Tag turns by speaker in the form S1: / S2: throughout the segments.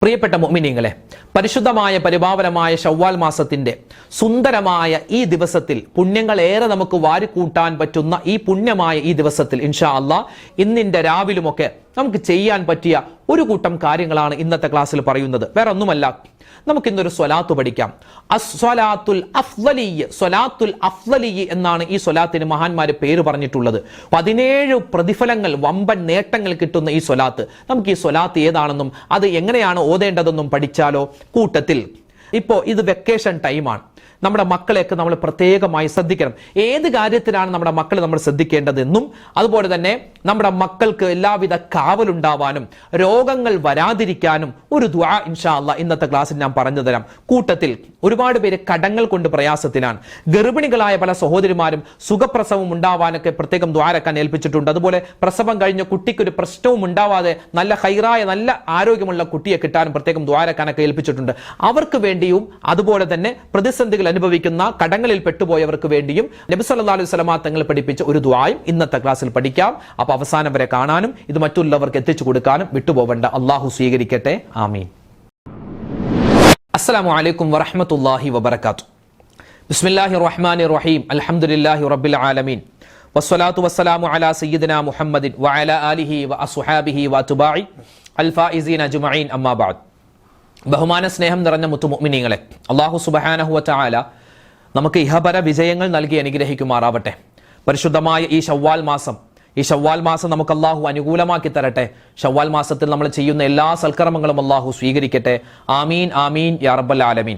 S1: പ്രിയപ്പെട്ട മുഅ്മിനീങ്ങളെ, പരിശുദ്ധമായ പരിപാവനമായ ശവ്വാൽ മാസത്തിന്റെ സുന്ദരമായ ഈ ദിവസത്തിൽ പുണ്യങ്ങളേറെ നമുക്ക് വാരിക്കൂട്ടാൻ പറ്റുന്ന ഈ പുണ്യമായ ഈ ദിവസത്തിൽ ഇൻഷാ അല്ലാഹ് ഇന്നിന്റെ രാവിലുമൊക്കെ നമുക്ക് ചെയ്യാൻ പറ്റിയ ഒരു കൂട്ടം കാര്യങ്ങളാണ് ഇന്നത്തെ ക്ലാസ്സിൽ പറയുന്നത്. വേറെ ഒന്നുമല്ല, നമുക്കിന്നൊരു സ്വലാത്ത് പഠിക്കാം. സ്വലാത്തുൽ അഫ്ളലിയ്യ് എന്നാണ് ഈ സ്വലാത്തിന് മഹാന്മാര് പേര് പറഞ്ഞിട്ടുള്ളത്. 17 പ്രതിഫലങ്ങൾ, വമ്പൻ നേട്ടങ്ങൾ കിട്ടുന്ന ഈ സ്വലാത്ത്, നമുക്ക് ഈ സ്വലാത്ത് ഏതാണെന്നും അത് എങ്ങനെയാണ് ഓതേണ്ടതെന്നും പഠിച്ചാലോ? കൂട്ടത്തിൽ ഇപ്പോ ഇത് വെക്കേഷൻ ടൈമാണ്. നമ്മുടെ മക്കളെയൊക്കെ നമ്മൾ പ്രത്യേകമായി ശ്രദ്ധിക്കണം. ഏത് കാര്യത്തിലാണ് നമ്മുടെ മക്കളെ നമ്മൾ ശ്രദ്ധിക്കേണ്ടതെന്നും അതുപോലെ തന്നെ നമ്മുടെ മക്കൾക്ക് എല്ലാവിധ കാവലുണ്ടാവാനും രോഗങ്ങൾ വരാതിരിക്കാനും ഒരു ദുആ ഇൻഷാ അല്ലാഹ് ഇന്നത്തെ ക്ലാസ്സിൽ ഞാൻ പറഞ്ഞു തരാം. കൂട്ടത്തിൽ ഒരുപാട് പേര് കടങ്ങൾ കൊണ്ട് പ്രയാസത്തിലാണ്. ഗർഭിണികളായ പല സഹോദരിമാരും സുഖപ്രസവം ഉണ്ടാവാനൊക്കെ പ്രത്യേകം ദ്വാരക്കാൻ ഏൽപ്പിച്ചിട്ടുണ്ട്. അതുപോലെ പ്രസവം കഴിഞ്ഞ കുട്ടിക്ക് ഒരു പ്രശ്നവും ഉണ്ടാവാതെ നല്ല ഹൈറായ നല്ല ആരോഗ്യമുള്ള കുട്ടിയെ കിട്ടാനും പ്രത്യേകം ദ്വാരക്കാനൊക്കെ ഏൽപ്പിച്ചിട്ടുണ്ട്. അവർക്ക് വേണ്ടിയും അതുപോലെ തന്നെ പ്രതിസന്ധികൾ അനുഭവിക്കുന്ന കടങ്ങളിൽ പെട്ടുപോയവർക്ക് വേണ്ടിയും നബി സല്ലല്ലാഹു അലൈഹി വസല്ലം തങ്ങൾ പഠിപ്പിച്ച ഒരു ദുആയും ഇന്നത്തെ ക്ലാസ്സിൽ പഠിക്കാം. അപ്പോൾ അവസാനം വരെ കാണാനും ഇത് മറ്റുള്ളവർക്ക് എത്തിച്ചു കൊടുക്കാനും വിട്ടുപോകേണ്ട. അള്ളാഹു സ്വീകരിക്കട്ടെ. ആമീൻ. അസ്സലാമു അലൈക്കും വറഹ്മത്തുള്ളാഹി വബറകാതുഹു. ബിസ്മില്ലാഹിർ റഹ്മാനിർ റഹീം. അൽഹംദുലില്ലാഹി റബ്ബിൽ ആലമീൻ. വസ്സലാത്തു വസ്സലാമു അലാ സയ്യിദിനാ മുഹമ്മദിൻ വഅലാ ആലിഹി വഅസ്ഹാബിഹി വഅത്ബാഇ അൽ ഫായിസീന അജ്മഈൻ. അമ്മാ ബഅദ്. ബഹുമാന സ്നേഹം നിറഞ്ഞ മുത്തുമുഅ്മിനീങ്ങളെ, അല്ലാഹു സുബ്ഹാനഹു വ തആല നമുക്ക് ഇഹപര വിജയങ്ങൾ നൽകി അനുഗ്രഹിക്കുമാറാവട്ടെ. പരിശുദ്ധമായ ഈ ശവ്വാൽ മാസം നമുക്ക് അല്ലാഹു അനുകൂലമാക്കി തരട്ടെ. ശവ്വാൽ മാസത്തിൽ നമ്മൾ ചെയ്യുന്ന എല്ലാ സൽക്കർമ്മങ്ങളും അല്ലാഹു സ്വീകരിക്കട്ടെ. ആമീൻ ആമീൻ യാ റബ്ബൽ ആലമീൻ.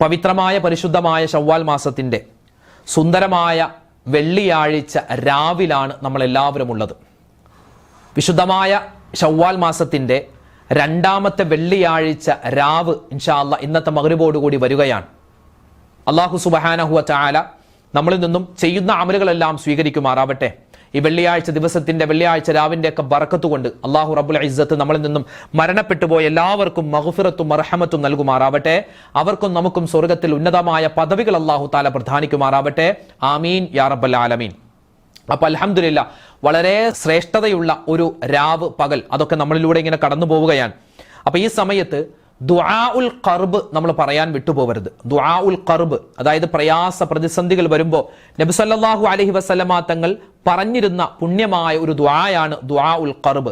S1: പവിത്രമായ പരിശുദ്ധമായ ശവ്വാൽ മാസത്തിന്റെ സുന്ദരമായ വെള്ളിയാഴ്ച രാവിലാണ് നമ്മൾ എല്ലാവരും ഉള്ളത്. വിശുദ്ധമായ ശവ്വാൽ മാസത്തിന്റെ രണ്ടാമത്തെ വെള്ളിയാഴ്ച രാവ് ഇൻഷാ അല്ലാഹ് ഇന്നത്തെ മഗ്രിബോടുകൂടി വരികയാണ്. അല്ലാഹു സുബ്ഹാനഹു വ തആല നമ്മളിൽ നിന്നും ചെയ്യുന്ന അമലുകളെല്ലാം സ്വീകരിക്കുമാറാവട്ടെ. ഈ വെള്ളിയാഴ്ച രാവിന്റെ ഒക്കെ ബറക്കത്ത് കൊണ്ട് അല്ലാഹു റബ്ബുൽ ഇസ്സത്ത് നമ്മളിൽ നിന്നും മരണപ്പെട്ടു പോയ എല്ലാവർക്കും മഗ്ഫിറത്തും മർഹമത്തും നൽകുമാറാവട്ടെ. അവർക്കും നമുക്കും സ്വർഗ്ഗത്തിൽ ഉന്നതമായ പദവികൾ അല്ലാഹു തആല പ്രദാനിക്കുമാറാവട്ടെ. ആമീൻ യാ റബ്ബൽ ആലമീൻ. അപ്പൊ അൽഹംദുലില്ലാ, വളരെ ശ്രേഷ്ഠതയുള്ള ഒരു രാവ് പകൽ അതൊക്കെ നമ്മളിലൂടെ ഇങ്ങനെ കടന്നു പോവുകയാണ്. അപ്പൊ ഈ സമയത്ത് ദുആഉൽ ഖർബ് നമ്മൾ പറയാൻ വിട്ടുപോകരുത്. ദുആഉൽ ഖർബ്, അതായത് പ്രയാസ പ്രതിസന്ധികൾ വരുമ്പോൾ നബി സല്ലല്ലാഹു അലൈഹി വസല്ലമ തങ്ങൾ പറഞ്ഞിരുന്ന പുണ്യമായ ഒരു ദുആയാണ് ദുആഉൽ ഖർബ്.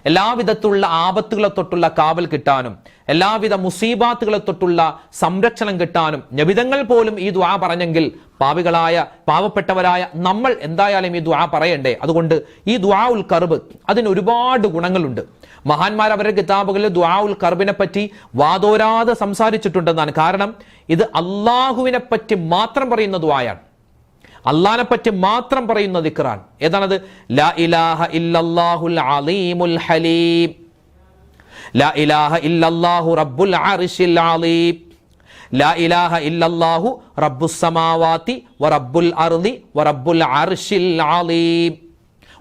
S1: എല്ലാവിധത്തിലുള്ള ആപത്തുകളെ തൊട്ടുള്ള കാവൽ കിട്ടാനും എല്ലാവിധ മുസീബാത്തുകളെ തൊട്ടുള്ള സംരക്ഷണം കിട്ടാനും നബിതങ്ങൾ പോലും ഈ ദുആ പറഞ്ഞെങ്കിൽ പാവപ്പെട്ടവരായ നമ്മൾ എന്തായാലും ഈ ദുആ പറയണ്ടേ? അതുകൊണ്ട് ഈ ദുആഉൽ ഖർബ് അതിന് ഒരുപാട് ഗുണങ്ങളുണ്ട്. മഹാന്മാർ അവരുടെ കിതാബുകളിൽ ദുആഉൽ ഖർബിനെ പറ്റി വാതോരാതെ സംസാരിച്ചിട്ടുണ്ടെന്നാണ്. കാരണം ഇത് അള്ളാഹുവിനെ പറ്റി മാത്രം പറയുന്ന ദുആയാണ്, അള്ളാഹിനെ പറ്റി മാത്രം പറയുന്ന ദിക്റാൻ. ഏതാണത്? ലാ ഇലാഹ ഇല്ലല്ലാഹുൽ അലീമുൽ ഹലീം, ലാ ഇലാഹ ഇല്ലല്ലാഹു റബ്ബുൽ അർശിൽ അലീം, ലാ ഇലാഹ ഇല്ലല്ലാഹു റബ്ബുസ് സമാവാതി വറബ്ബുൽ അർളി വറബ്ബുൽ അർശിൽ അലീം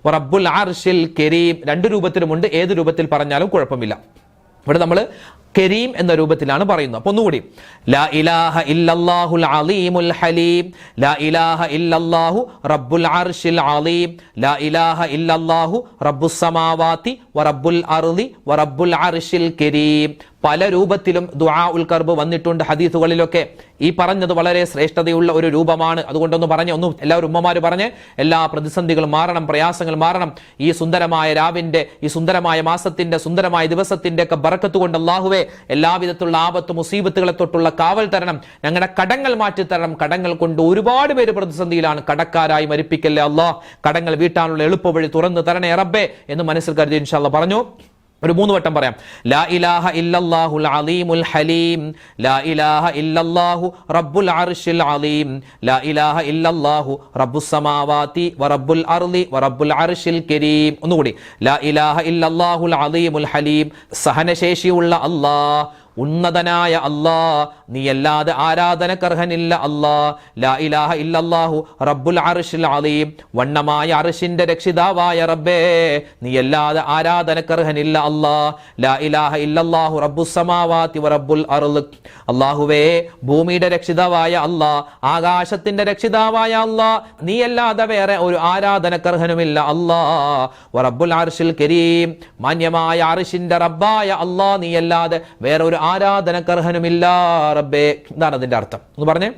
S1: വറബ്ബുൽ അർശിൽ കരീം. രണ്ട് രൂപത്തിലുമുണ്ട്, ഏത് രൂപത്തിൽ പറഞ്ഞാലും കുഴപ്പമില്ല. ഇവിടെ നമ്മൾ കരീം എന്ന രൂപത്തിലാണ് പറയുന്നത്. അപ്പൊ ഒന്നുകൂടി, ലാ ഇലാഹ ഇല്ലല്ലാഹുൽ അലീമുൽ ഹലീം, ലാ ഇലാഹ ഇല്ലല്ലാഹു റബ്ബുൽ അർശിൽ അലീം, ലാ ഇലാഹ ഇല്ലല്ലാഹു റബ്ബുസ് സമാവാതി വറബ്ബുൽ അർളി വറബ്ബുൽ അർശിൽ കരീം. പല രൂപത്തിലും ദുആഉൽ ഖർബ് വന്നിട്ടുണ്ട് ഹദീസുകളിലൊക്കെ. ഈ പറഞ്ഞത് വളരെ ശ്രേഷ്ഠതയുള്ള ഒരു രൂപമാണ്. അതുകൊണ്ടൊന്ന് പറഞ്ഞ് എല്ലാവരും ഉമ്മമാര് പറഞ്ഞ് എല്ലാ പ്രതിസന്ധികളും മാറണം, പ്രയാസങ്ങൾ മാറണം. ഈ സുന്ദരമായ രാവിന്റെ, ഈ സുന്ദരമായ മാസത്തിന്റെ, സുന്ദരമായ ദിവസത്തിന്റെ ഒക്കെ ബറക്കത്ത് കൊണ്ട് അല്ലാഹുവേ എല്ലാവിധത്തിലുള്ള ആപത്ത് മുസീബത്തുകളെ തൊട്ടുള്ള കാവൽ തരണം, ഞങ്ങളുടെ കടങ്ങൾ മാറ്റി തരണം. കടങ്ങൾ കൊണ്ട് ഒരുപാട് പേര് പ്രതിസന്ധിയിലാണ്. കടക്കാരായി മരിപ്പിക്കല്ലേ അല്ലാഹ്, കടങ്ങൾ വീട്ടാനുള്ള എളുപ്പവഴി തുറന്നു തരണേ റബ്ബേ എന്ന് മനസ്സിൽ കരുതി ഇൻഷാ അല്ലാഹ് പറഞ്ഞു. ഒരു 3 വട്ടം പറയാം. ലാ ഇലാഹ ഇല്ലല്ലാഹുൽ അലീമുൽ ഹലീം, ലാ ഇലാഹ ഇല്ലല്ലാഹു റബ്ബുൽ അർശിൽ അലീം, ലാ ഇലാഹ ഇല്ലല്ലാഹു റബ്ബുസ് സമാവാതി വറബ്ബുൽ അർളി വറബ്ബുൽ അർശിൽ കരീം. ഒന്നുകൂടി, ലാ ഇലാഹ ഇല്ലല്ലാഹുൽ അലീമുൽ ഹലീം, സഹനശേഷിയുള്ള അല്ലാഹ്, ഉന്നതനായ അല്ലാ, നീയല്ലാതെ ആരാധനക്കർഹനില്ല അല്ലാ. ലാ ഇലാഹ ഇല്ലല്ലാഹു റബ്ബുൽ അർശിൽ അലീം, വണ്ണമായ അർശിന്റെ രക്ഷിതാവായ റബ്ബേ, നീയല്ലാതെ ആരാധനക്കർഹനില്ല അല്ലാ. ലാ ഇലാഹ ഇല്ലല്ലാഹു റബ്ബുസ് സമാവാതി വ റബ്ബുൽ അർള്, അല്ലാഹുവേ ഭൂമിയുടെ രക്ഷിതാവായ അല്ലാ, ആകാശത്തിന്റെ രക്ഷിതാവായ അല്ലാ, നീയല്ലാതെ വേറെ ഒരു ആരാധനക്കർഹനുമില്ല അല്ലാ. വ റബ്ബുൽ അർശിൽ കരീം, മാന്യമായ അർശിന്റെ റബ്ബായ അല്ലാ, നീയല്ലാതെ വേറെ ഒരു ആരാധനക്കർഹനുമില്ല റബ്ബേ. എന്താണ് അതിന്റെ അർത്ഥം എന്ന് പറഞ്ഞേ?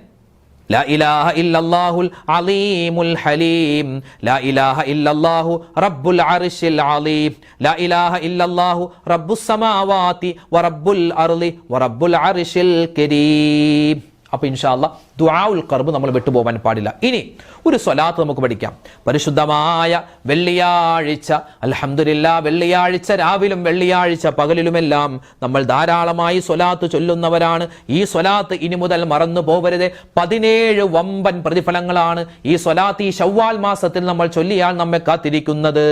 S1: ലാ ഇലാഹ ഇല്ലല്ലാഹുൽ അലീമുൽ ഹലീം, ലാ ഇലാഹ ഇല്ലല്ലാഹു റബ്ബുൽ അർശിൽ അലീം, ലാ ഇലാഹ ഇല്ലല്ലാഹു റബ്ബുസ് സമാവാതി വ റബ്ബുൽ അർളി വ റബ്ബുൽ അർശിൽ കരീം. അപ്പോൾ ഇൻഷാ അല്ലാഹ് ദുആഉൽ ഖർബ് നമ്മൾ വിട്ടുപോകാൻ പാടില്ല. ഇനി ഒരു സ്വലാത്ത് നമുക്ക് പഠിക്കാം. പരിശുദ്ധമായ വെള്ളിയാഴ്ച, അൽഹംദുലില്ലാഹ്, വെള്ളിയാഴ്ച രാവിലും വെള്ളിയാഴ്ച പകലിലുമെല്ലാം നമ്മൾ ധാരാളമായി സ്വലാത്ത് ചൊല്ലുന്നവരാണ്. ഈ സ്വലാത്ത് ഇനി മുതൽ മറന്നു പോകരുത്. 17 വമ്പൻ പ്രതിഫലങ്ങളാണ് ഈ സ്വലാത്ത് ഈ ശവ്വാൽ മാസത്തിൽ നമ്മൾ ചൊല്ലിയാൽ നമ്മെ കാത്തിരിക്കുന്നത്.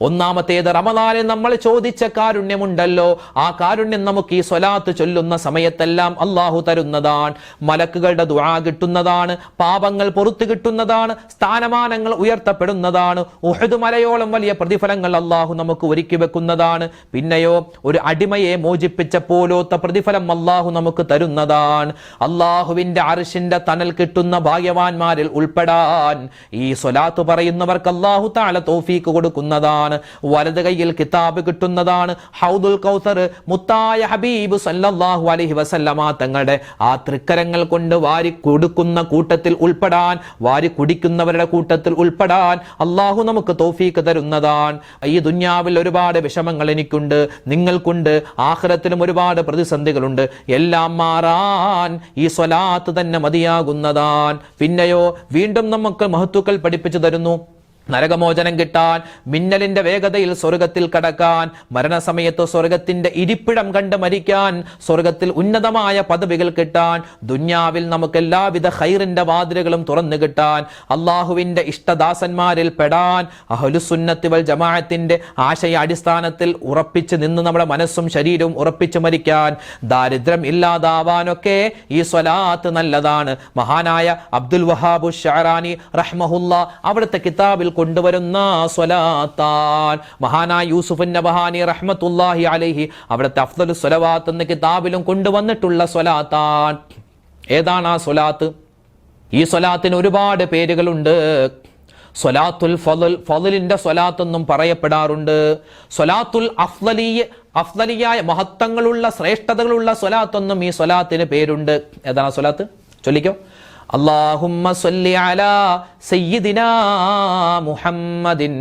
S1: ഒന്നാമത്തേത്, റമദാനിൽ നമ്മൾ ചോദിച്ച കാരുണ്യമുണ്ടല്ലോ, ആ കാരുണ്യം നമുക്ക് ഈ സ്വലാത്ത് ചൊല്ലുന്ന സമയത്തെല്ലാം അല്ലാഹു തരുന്നതാണ്. മലക്കുകളുടെ ദുആ കിട്ടുന്നതാണ്, പാപങ്ങൾ പുറത്തു കിട്ടുന്നതാണ്, സ്ഥാനമാനങ്ങൾ ഉയർത്തപ്പെടുന്നതാണ്. ഉഹദ് മലയോളം വലിയ പ്രതിഫലങ്ങൾ അല്ലാഹു നമുക്ക് ഒരുക്കി വെക്കുന്നതാണ്. പിന്നെയോ ഒരു അടിമയെ മോചിപ്പിച്ച പോലോത്ത പ്രതിഫലം അല്ലാഹു നമുക്ക് തരുന്നതാണ്. അല്ലാഹുവിന്റെ അർശിന്റെ തണൽ കിട്ടുന്ന ഭാഗ്യവാന്മാരിൽ ഉൾപ്പെടാൻ ഈ സ്വലാത്ത് പറയുന്നവർക്ക് അല്ലാഹു തആല തൗഫീഖ് കൊടുക്കുന്നതാണ്. വലത് കൈയിൽ കിതാബ് കിട്ടുന്നതാണ്. ഹൗദുൽ കൗസർ മുത്തായ ഹബീബ് സല്ലല്ലാഹു അലൈഹി വസല്ലമ തങ്ങളുടെ ആ തൃക്കരങ്ങൾ കൊണ്ട് വാരി കൊടുക്കുന്ന കൂട്ടത്തിൽ ഉൾപ്പെടാൻ, വാരി കുടിക്കുന്നവരുടെ കൂട്ടത്തിൽ ഉൾപ്പെടാൻ അല്ലാഹു നമുക്ക് തൗഫീഖ് തരുന്നതാണ്. ഈ ദുനിയാവിൽ ഒരുപാട് വിഷമങ്ങൾ എനിക്കുണ്ട്, നിങ്ങൾക്കുണ്ട്, ആഖിറത്തിലും ഒരുപാട് പ്രതിസന്ധികളുണ്ട്. എല്ലാം മാറാൻ ഈ സ്വലാത്ത് തന്നെ മതിയാകുന്നതാണ്. പിന്നെയോ വീണ്ടും നമുക്ക് മഹത്തുക്കൾ പഠിപ്പിച്ചു തരുന്നു. നരകമോചനം കിട്ടാൻ, മിന്നലിന്റെ വേഗതയിൽ സ്വർഗത്തിൽ കടക്കാൻ, മരണസമയത്ത് സ്വർഗത്തിന്റെ ഇരിപ്പിടം കണ്ട് മരിക്കാൻ, സ്വർഗത്തിൽ ഉന്നതമായ പദവികൾ കിട്ടാൻ, ദുന്യാവിൽ നമുക്ക് എല്ലാവിധ ഖൈറിന്റെ വാതിലുകളും തുറന്നു കിട്ടാൻ, അള്ളാഹുവിന്റെ ഇഷ്ടദാസന്മാരിൽ പെടാൻ, അഹ്ലുസുന്നത്തി വൽ ജമാഅത്തിന്റെ ആശയ അടിസ്ഥാനത്തിൽ ഉറപ്പിച്ച് നിന്ന് നമ്മുടെ മനസ്സും ശരീരവും ഉറപ്പിച്ച് മരിക്കാൻ, ദാരിദ്ര്യം ഇല്ലാതാവാനൊക്കെ ഈ സ്വലാത്ത് നല്ലതാണ്. മഹാനായ അബ്ദുൽ വഹാബ് ഷഅറാനി റഹ്മഹുല്ലാ അവിടുത്തെ കിതാബിൽ കൊണ്ടുവരുന്ന സ്വലാത്താൻ. മഹാനായ യൂസുഫ് നബഹാനി റഹ്മത്തുള്ളാഹി അലൈഹി അവിടുത്തെ അഫ്ദലുസ് സ്വലവാത്ത് എന്ന കിതാബിലും കൊണ്ടുവന്നിട്ടുള്ള സ്വലാത്താൻ. ഏതാണ് ആ സ്വലാത്ത്? ഈ സ്വലാത്തിന് ഒരുപാട് പേരുകളുണ്ട്. സ്വലാത്തുൽ ഫളൽ, ഫളലിന്റെ സ്വലാത്ത് എന്നും പറയപ്പെടാറുണ്ട്. സ്വലാത്തുൽ അഫ്ദലിയായ മഹത്വങ്ങളുള്ള ശ്രേഷ്ഠതകളുള്ള സ്വലാത്തൊന്നും ഈ സ്വലാത്തിന് പേരുണ്ട്. ഏതാണ് ആ സ്വലാത്ത്? ചൊല്ലിക്കോ. അല്ലാഹുമ്മ സ്വല്ലി അലാ സയ്യിദിനാ മുഹമ്മദിൻ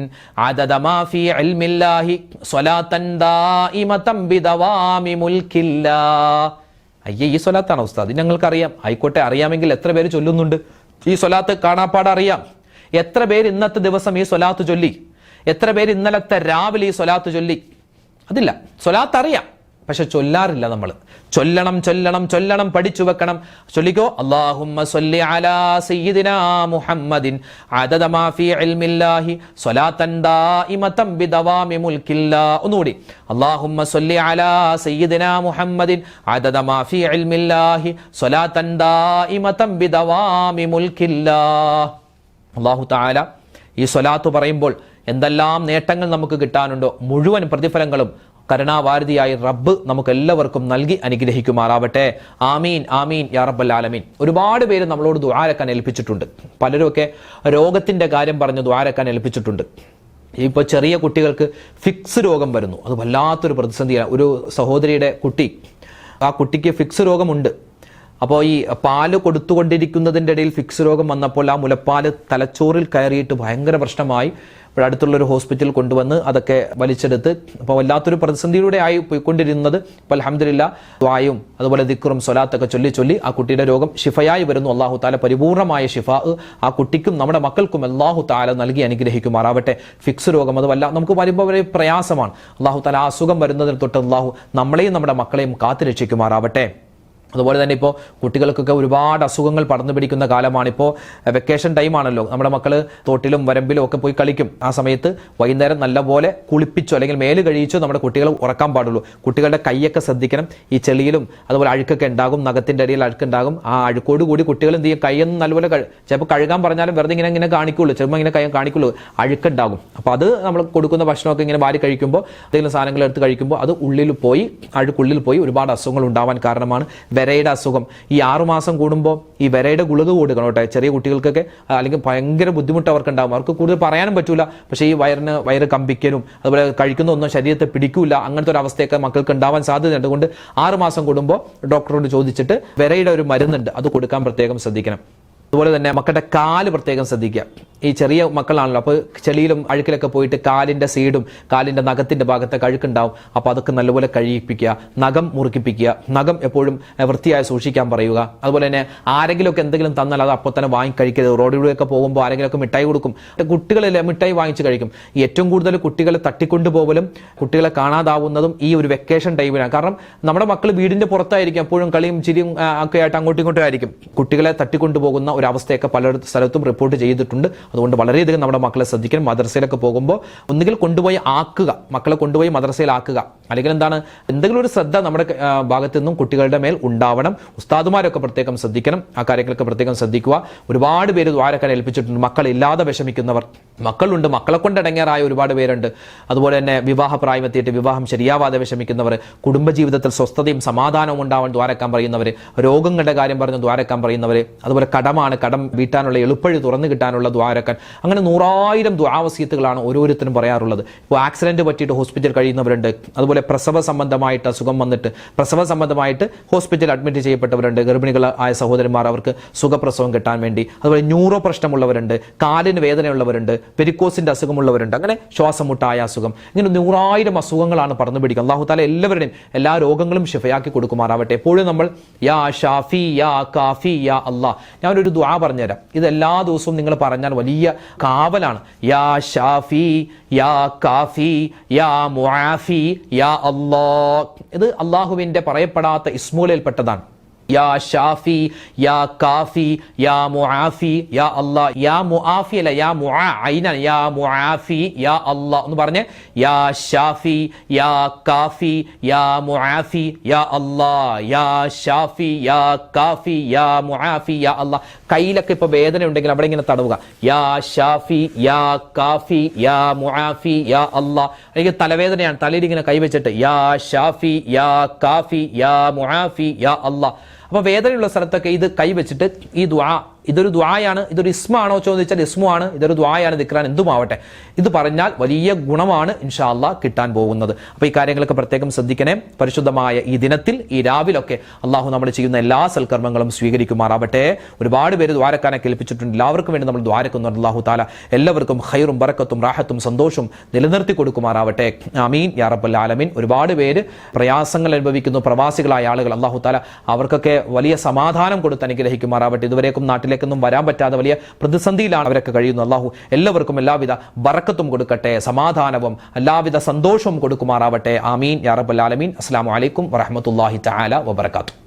S1: അദദ മാ ഫീ ഇൽമില്ലാഹി സ്വലാത്തൻ ദായിമതൻ ബിദവാമി മുൽക്കില്ലാഹ്. അയ്യേ, ഈ സ്വലാത്താണോ ഉസ്താദ്? ഞങ്ങൾക്കറിയാം. ആയിക്കോട്ടെ, അറിയാമെങ്കിൽ എത്ര പേര് ചൊല്ലുന്നുണ്ട്? ഈ സ്വലാത്ത് കാണാപ്പാട് അറിയാം. എത്ര പേര് ഇന്നത്തെ ദിവസം ഈ സ്വലാത്ത് ചൊല്ലി? എത്ര പേര് ഇന്നലത്തെ രാവിലെ ഈ സ്വലാത്ത് ചൊല്ലി? അതില്ല. സ്വലാത്ത് അറിയാം, പക്ഷെ ചൊല്ലാറില്ല. നമ്മൾ ചൊല്ലണം ചൊല്ലണം ചൊല്ലണം, പഠിച്ചു വെക്കണം. ചൊല്ലിക്കോ. അല്ലാഹുമ്മ സ്വല്ലി അലാ സയ്യിദിനാ മുഹമ്മദിൻ അദദ മാ ഫീ ഇൽമില്ലാഹി സ്വലാത്തൻ ദായിമതൻ ബിദവാമി മുൽക്കില്ലാഹ്. ഒന്നുകൂടി. അല്ലാഹുമ്മ സ്വല്ലി അലാ സയ്യിദിനാ മുഹമ്മദിൻ അദദ മാ ഫീ ഇൽമില്ലാഹി സ്വലാത്തൻ ദായിമതൻ ബിദവാമി മുൽക്കില്ലാഹ്. അല്ലാഹു തആല ഈ സ്വലാത്ത് പറയുമ്പോൾ എന്തെല്ലാം നേട്ടങ്ങൾ നമുക്ക് കിട്ടാനുണ്ടോ മുഴുവൻ പ്രതിഫലങ്ങളും കരുണാവാരിധിയായ റബ്ബ് നമുക്ക് എല്ലാവർക്കും നൽകി അനുഗ്രഹിക്കുമാറാവട്ടെ. ആമീൻ ആമീൻ യാ റബ്ബൽ ആലമീൻ. ഒരുപാട് പേര് നമ്മളോട് ദുആരക്കാൻ ഏൽപ്പിച്ചിട്ടുണ്ട്. പലരുമൊക്കെ രോഗത്തിന്റെ കാര്യം പറഞ്ഞ് ദുആരക്കാൻ ഏൽപ്പിച്ചിട്ടുണ്ട്. ഇപ്പോൾ ചെറിയ കുട്ടികൾക്ക് ഫിക്സ് രോഗം വരുന്നു. അത് വല്ലാത്തൊരു പ്രതിസന്ധിയാണ്. ഒരു സഹോദരിയുടെ കുട്ടി, ആ കുട്ടിക്ക് ഫിക്സ് രോഗമുണ്ട്. അപ്പോൾ ഈ പാല് കൊടുത്തുകൊണ്ടിരിക്കുന്നതിൻ്റെ ഇടയിൽ ഫിക്സ് രോഗം വന്നപ്പോൾ ആ മുലപ്പാല് തലച്ചോറിൽ കയറിയിട്ട് ഭയങ്കര പ്രശ്നമായി. ഇപ്പോൾ അടുത്തുള്ളൊരു ഹോസ്പിറ്റലിൽ കൊണ്ടുവന്ന് അതൊക്കെ വലിച്ചെടുത്ത് അപ്പോൾ വല്ലാത്തൊരു പ്രതിസന്ധിയിലൂടെ ആയി പോയിക്കൊണ്ടിരുന്നത്. ഇപ്പോൾ അൽഹംദുലില്ലാ ദുആയും അതുപോലെ ദിക്റും സ്വലാത്തൊക്കെ ചൊല്ലി ആ കുട്ടിയുടെ രോഗം ഷിഫയായി വരുന്നു. അല്ലാഹു തആല പരിപൂർണമായ ഷിഫാ ആ കുട്ടിക്കും നമ്മുടെ മക്കൾക്കും അല്ലാഹു തആല നൽകി അനുഗ്രഹിക്കുമാറാവട്ടെ. ഫിക്സ് രോഗം അത് നമുക്ക് വരുമ്പോൾ വളരെ പ്രയാസമാണ്. അല്ലാഹു തആല ആ അസുഖം വരുന്നതിന് തൊട്ട് അല്ലാഹു നമ്മളെയും നമ്മുടെ മക്കളെയും കാത്തു രക്ഷിക്കുമാറാവട്ടെ. അതുപോലെ തന്നെ ഇപ്പോൾ കുട്ടികൾക്കൊക്കെ ഒരുപാട് അസുഖങ്ങൾ പടർന്നു പിടിക്കുന്ന കാലമാണ്. ഇപ്പോൾ വെക്കേഷൻ ടൈമാണല്ലോ. നമ്മുടെ മക്കൾ തോട്ടിലും വരമ്പിലും ഒക്കെ പോയി കളിക്കും. ആ സമയത്ത് വൈകുന്നേരം നല്ലപോലെ കുളിപ്പിച്ചോ അല്ലെങ്കിൽ മേല് കഴിയിച്ചോ നമ്മുടെ കുട്ടികൾ ഉറക്കാൻ പാടുള്ളൂ. കുട്ടികളുടെ കൈയൊക്കെ ശ്രദ്ധിക്കണം. ഈ ചെളിയിലും അതുപോലെ അഴുക്കൊക്കെ ഉണ്ടാകും, നഖത്തിൻ്റെ അടിയിൽ അഴുക്കുണ്ടാകും. ആ അഴുക്കോട് കൂടി കുട്ടികൾ എന്ത് ചെയ്യും, കൈയൊന്നും നല്ലപോലെ ചിലപ്പോൾ കഴുകാൻ പറഞ്ഞാലും വെറുതെ ഇങ്ങനെ കാണിക്കുള്ളൂ, ചിലപ്പോൾ ഇങ്ങനെ കൈ കാണിക്കുള്ളൂ, അഴുക്കുണ്ടാകും. അപ്പോൾ അത് നമ്മൾ കൊടുക്കുന്ന ഭക്ഷണമൊക്കെ ഇങ്ങനെ വാരി കഴിക്കുമ്പോൾ, എന്തെങ്കിലും സാധനങ്ങൾ എടുത്ത് കഴിക്കുമ്പോൾ അത് അഴുക്കുള്ളിൽ പോയി ഒരുപാട് അസുഖങ്ങൾ ഉണ്ടാവാൻ കാരണമാണ്. വിരയുടെ അസുഖം ഈ 6 മാസം കൂടുമ്പോൾ ഈ വിരയുടെ ഗുളിക കൊടുക്കണം കേട്ടോ. ചെറിയ കുട്ടികൾക്കൊക്കെ അല്ലെങ്കിൽ ഭയങ്കര ബുദ്ധിമുട്ട് അവർക്ക് ഉണ്ടാകും. അവർക്ക് കൂടുതൽ പറയാനും പറ്റൂല. പക്ഷേ ഈ വയറ് കമ്പിക്കലും അതുപോലെ കഴിക്കുന്ന ഒന്നും ശരീരത്തെ പിടിക്കൂല, അങ്ങനത്തെ ഒരു അവസ്ഥയൊക്കെ മക്കൾക്ക് ഉണ്ടാവാൻ സാധ്യതയുണ്ട്. അതുകൊണ്ട് 6 മാസം കൂടുമ്പോൾ ഡോക്ടറോട് ചോദിച്ചിട്ട് വിരയുടെ ഒരു മരുന്നുണ്ട്, അത് കൊടുക്കാൻ പ്രത്യേകം ശ്രദ്ധിക്കണം. അതുപോലെ തന്നെ മക്കളുടെ കാല് പ്രത്യേകം ശ്രദ്ധിക്കുക. ഈ ചെറിയ മക്കളാണല്ലോ, അപ്പോൾ ചെളിയിലും അഴുക്കിലൊക്കെ പോയിട്ട് കാലിൻ്റെ സീഡും കാലിൻ്റെ നഖത്തിൻ്റെ ഭാഗത്തൊക്കെ അഴുക്കുണ്ടാവും. അപ്പോൾ അതൊക്കെ നല്ലപോലെ കഴുകിപ്പിക്കുക, നഖം മുറുക്കിപ്പിക്കുക, നഖം എപ്പോഴും വൃത്തിയായി സൂക്ഷിക്കാൻ പറയുക. അതുപോലെ തന്നെ ആരെങ്കിലുമൊക്കെ എന്തെങ്കിലും തന്നാൽ അത് അപ്പോൾ തന്നെ വാങ്ങി കഴിക്കരുത്. റോഡിലൂടെയൊക്കെ പോകുമ്പോൾ ആരെങ്കിലുമൊക്കെ മിഠായി കൊടുക്കും, കുട്ടികളല്ലേ മിഠായി വാങ്ങിച്ച് കഴിക്കും. ഈ ഏറ്റവും കൂടുതൽ കുട്ടികളെ തട്ടിക്കൊണ്ടുപോകലും കുട്ടികളെ കാണാതാവുന്നതും ഈ ഒരു വെക്കേഷൻ ടൈമിലാണ്. കാരണം നമ്മുടെ മക്കൾ വീടിൻ്റെ പുറത്തായിരിക്കും, എപ്പോഴും കളിയും ചിരിയും ഒക്കെ ആയിട്ട് അങ്ങോട്ടും ഇങ്ങോട്ടും ആയിരിക്കും. കുട്ടികളെ തട്ടിക്കൊണ്ടുപോകുന്ന ഒരു അവസ്ഥയൊക്കെ പല സ്ഥലത്തും റിപ്പോർട്ട് ചെയ്തിട്ടുണ്ട്. അതുകൊണ്ട് വളരെയധികം നമ്മുടെ മക്കളെ ശ്രദ്ധിക്കണം. മദ്രസയിലൊക്കെ പോകുമ്പോൾ ഒന്നുകിൽ കൊണ്ടുപോയി ആക്കുക, മക്കളെ കൊണ്ടുപോയി മദ്രസയിലാക്കുക, അല്ലെങ്കിൽ എന്തെങ്കിലും ഒരു ശ്രദ്ധ നമ്മുടെ ഭാഗത്തു നിന്നും കുട്ടികളുടെ മേൽ ഉണ്ടാവണം. ഉസ്താദുമാരൊക്കെ പ്രത്യേകം ശ്രദ്ധിക്കണം, ആ കാര്യങ്ങളൊക്കെ പ്രത്യേകം ശ്രദ്ധിക്കുക. ഒരുപാട് പേര് ദ്വാരക്കാൻ ഏൽപ്പിച്ചിട്ടുണ്ട്. മക്കളില്ലാതെ വിഷമിക്കുന്നവർ, മക്കളുണ്ട്, മക്കളെ കൊണ്ടടങ്ങാറായ ഒരുപാട് പേരുണ്ട്. അതുപോലെ തന്നെ വിവാഹപ്രായം എത്തിയിട്ട് വിവാഹം ശരിയാവാതെ വിഷമിക്കുന്നവർ, കുടുംബജീവിതത്തിൽ സ്വസ്ഥതയും സമാധാനവും ഉണ്ടാവാൻ ദ്വാരക്കാൻ പറയുന്നവർ, രോഗങ്ങളുടെ കാര്യം പറഞ്ഞ് ദ്വാരക്കാൻ പറയുന്നവർ, അതുപോലെ കടം വീട്ടാനുള്ള എളുപ്പഴി തുറന്നു കിട്ടാനുള്ള ദ്വാരക്കാൻ, അങ്ങനെ 100,000 ദുആവസിയത്തുകളാണ് ഓരോരുത്തരും പറയാറുള്ളത്. ഇപ്പോൾ ആക്സിഡന്റ് പറ്റിയിട്ട് ഹോസ്പിറ്റൽ കഴിയുന്നവരുണ്ട്. അതുപോലെ പ്രസവ സംബന്ധമായിട്ട് അസുഖം വന്നിട്ട് പ്രസവ സംബന്ധമായിട്ട് ഹോസ്പിറ്റൽ അഡ്മിറ്റ് ചെയ്യപ്പെട്ടവരുണ്ട്. ഗർഭിണികളായ സഹോദരന്മാർ അവർക്ക് സുഖപ്രസവം കിട്ടാൻ വേണ്ടി. അതുപോലെ ന്യൂറോ പ്രശ്നമുള്ളവരുണ്ട്, കാലിന് വേദനയുള്ളവരുണ്ട്, പെരിക്കോസിന്റെ അസുഖമുള്ളവരുണ്ട്, അങ്ങനെ ശ്വാസം മുട്ടായ അസുഖം, ഇങ്ങനെ 100,000 അസുഖങ്ങളാണ് പറഞ്ഞു പിടിക്കുക. അല്ലാഹു തആല എല്ലാവരുടെയും എല്ലാ രോഗങ്ങളും ശിഫയാക്കി കൊടുക്കുമാറാവട്ടെ. എപ്പോഴും നമ്മൾ യാ ഷാഫി യാ കാഫി യാ അല്ലാഹ്, ഞാനൊരു ദുആ പറഞ്ഞുതരാം. ഇത് എല്ലാ ദിവസവും നിങ്ങൾ പറഞ്ഞാൽ വലിയ കാവലാണ്. യാ ഷാഫി യാ കാഫി യാ മുആഫി യാ അല്ലാഹ്. ഇത് അല്ലാഹുവിന്റെ പറയപ്പെടാത്ത ഇസ്മുകളിൽപ്പെട്ടതാണ്. യാ ഷാഫി യാ കാഫി യാ മുആഫി യാ അല്ലാഹ്. യാ മുആഫി അല്ല, യാ മുആഇന, യാ മുആഫി യാ അല്ലാഹ് എന്ന് പറഞ്ഞ് യാ ഷാഫി യാ കാഫി യാ മുആഫി യാ അല്ലാഹ്. യാ ഷാഫി യാ കാഫി യാ മുആഫി യാ അല്ലാഹ്. കയ്യിലൊക്കെ ഇപ്പൊ വേദന ഉണ്ടെങ്കിൽ അവിടെ ഇങ്ങനെ തടവുക. യാ ഷാഫി യാ കാഫി യാ മുആഫി യാ അല്ലാഹ്. എനിക്ക് തലവേദനയാണ്, തലയിൽ ഇങ്ങനെ കൈവച്ചിട്ട് യാ ഷാഫി യാ കാഫി യാ മുആഫി യാ അല്ലാഹ്. അപ്പൊ വേദനയുള്ള സ്ഥലത്തൊക്കെ ഇത് കൈവച്ചിട്ട് ഈ ദുആ, ഇതൊരു ദുആയാണ്, ഇതൊരു ഇസ്മാണോ ചോദിച്ചാൽ ഇസ്മുമാണ്, ഇതൊരു ദുആയാണ്, ദിക്റാൻ എന്തുമാവട്ടെ, ഇത് പറഞ്ഞാൽ വലിയ ഗുണമാണ് ഇൻഷാ അല്ലാഹ് കിട്ടാൻ പോകുന്നത്. അപ്പോൾ ഈ കാര്യങ്ങളൊക്കെ പ്രത്യേകം ശ്രദ്ധിക്കണേ. പരിശുദ്ധമായ ഈ ദിനത്തിൽ ഈ രാവിലൊക്കെ അള്ളാഹു നമ്മൾ ചെയ്യുന്ന എല്ലാ സൽക്കർമ്മങ്ങളും സ്വീകരിക്കുമാറാവട്ടെ. ഒരുപാട് പേര് ദ്വാരക്കാനൊക്കെ ഏൽപ്പിച്ചിട്ടുണ്ട്. എല്ലാവർക്കും വേണ്ടി നമ്മൾ ദ്വാരക്കുന്നുണ്ട്. അല്ലാഹു തആല എല്ലാവർക്കും ഖൈറും ബറക്കത്തും റാഹത്തും സന്തോഷവും നിലനിർത്തി കൊടുക്കുമാറാവട്ടെ. ആമീൻ യാ റബ്ബൽ ആലമീൻ. ഒരുപാട് പേര് പ്രയാസങ്ങൾ അനുഭവിക്കുന്നു, പ്രവാസികളായ ആളുകൾ. അല്ലാഹു തആല അവർക്കൊക്കെ വലിയ സമാധാനം കൊടുത്ത് അനുഗ്രഹിക്കുമാറാവട്ടെ. ഇതുവരേക്കും നാട്ടിലേക്കൊന്നും വരാൻ പറ്റാതെ വലിയ പ്രതിസന്ധിയിലാണ് അവരൊക്കെ കഴിയുന്നത്. അല്ലാഹു എല്ലാവർക്കും എല്ലാവിധ ബറക്കത്തും കൊടുക്കട്ടെ, സമാധാനവും എല്ലാവിധ സന്തോഷവും കൊടുക്കുമാറാവട്ടെ. ആമീൻ യാ റബ്ബൽ ആലമീൻ. അസ്സലാമു അലൈക്കും വറഹ്മത്തുള്ളാഹി തആല വബറകാതുഹു.